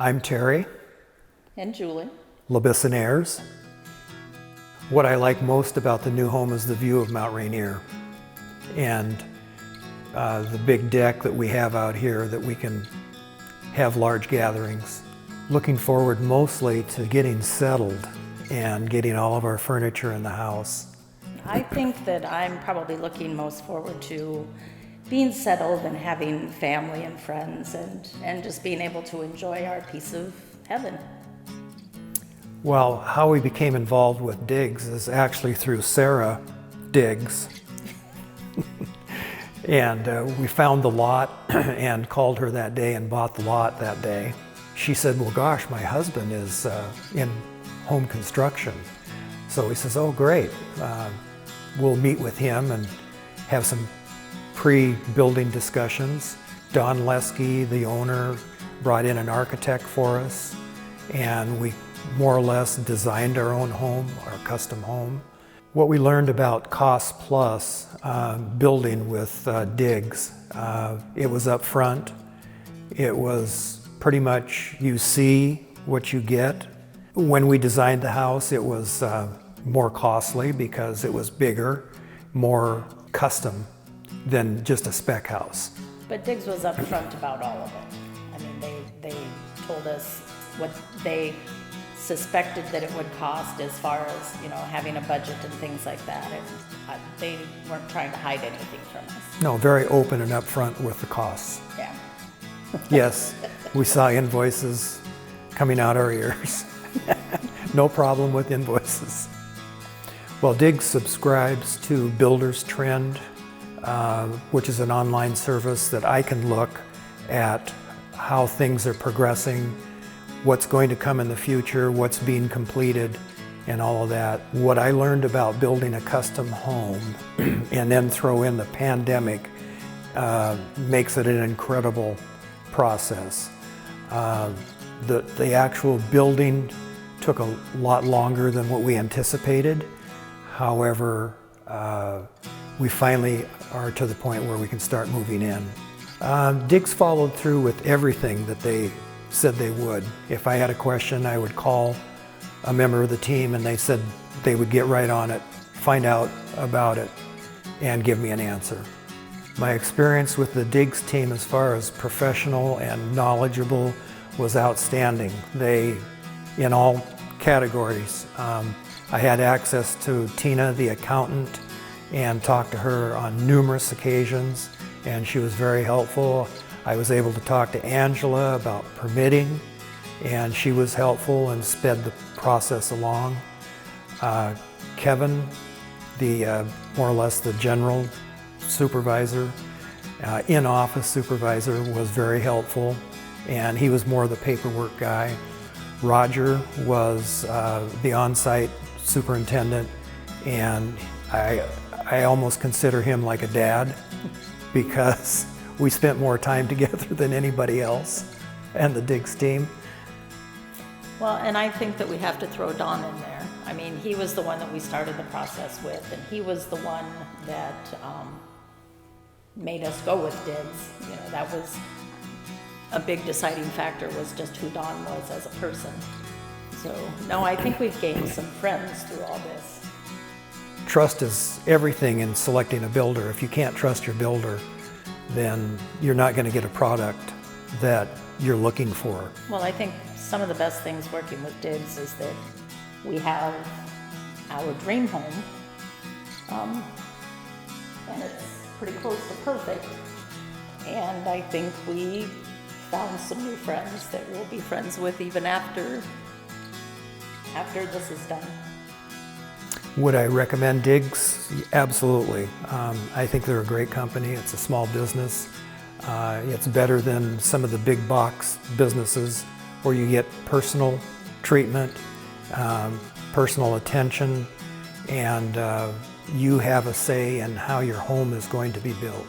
I'm Terry, And Julie. Labissinaires. What I like most about the new home is the view of Mount Rainier and the big deck that we have out here that we can have large gatherings. Looking forward mostly to getting settled and getting all of our furniture in the house. I think that I'm probably looking most forward to being settled and having family and friends and just being able to enjoy our piece of heaven. Well, how we became involved with Diggs is actually through Sarah Diggs. And we found the lot and called her that day and bought the lot that day. She said, well, gosh, my husband is in home construction. So he says, oh, great. We'll meet with him and have some pre-building discussions. Don Lesky, the owner, brought in an architect for us, and we more or less designed our own home, our custom home. What we learned about cost plus building with Diggs, it was upfront. It was pretty much you see what you get. When we designed the house, it was more costly because it was bigger, more custom than just a spec house. But Diggs was upfront about all of it. I mean, they told us what they suspected that it would cost as far as, having a budget and things like that. And they weren't trying to hide anything from us. No, very open and upfront with the costs. Yeah. Yes, we saw invoices coming out our ears. No problem with invoices. Well, Diggs subscribes to Builder's Trend, which is an online service that I can look at how things are progressing, what's going to come in the future, what's being completed, and all of that. What I learned about building a custom home and then throw in the pandemic makes it an incredible process. The actual building took a lot longer than what we anticipated. However, we finally are to the point where we can start moving in. Diggs followed through with everything that they said they would. If I had a question, I would call a member of the team and they said they would get right on it, find out about it, and give me an answer. My experience with the Diggs team as far as professional and knowledgeable was outstanding. They, in all categories, I had access to Tina, the accountant, and talked to her on numerous occasions, and she was very helpful. I was able to talk to Angela about permitting, and she was helpful and sped the process along. Kevin, the more or less the general supervisor, in-office supervisor, was very helpful, and he was more the paperwork guy. Roger was the on-site superintendent, and I almost consider him like a dad because we spent more time together than anybody else and the Diggs team. Well, and I think that we have to throw Don in there. I mean, he was the one that we started the process with, and he was the one that made us go with Diggs. That was a big deciding factor, was just who Don was as a person. So, no, I think we've gained some friends through all this. Trust is everything in selecting a builder. If you can't trust your builder, then you're not going to get a product that you're looking for. Well, I think some of the best things working with Diggs is that we have our dream home, and it's pretty close to perfect. And I think we found some new friends that we'll be friends with even after this is done. Would I recommend Diggs? Absolutely. I think they're a great company. It's a small business. It's better than some of the big box businesses where you get personal treatment, personal attention, and you have a say in how your home is going to be built.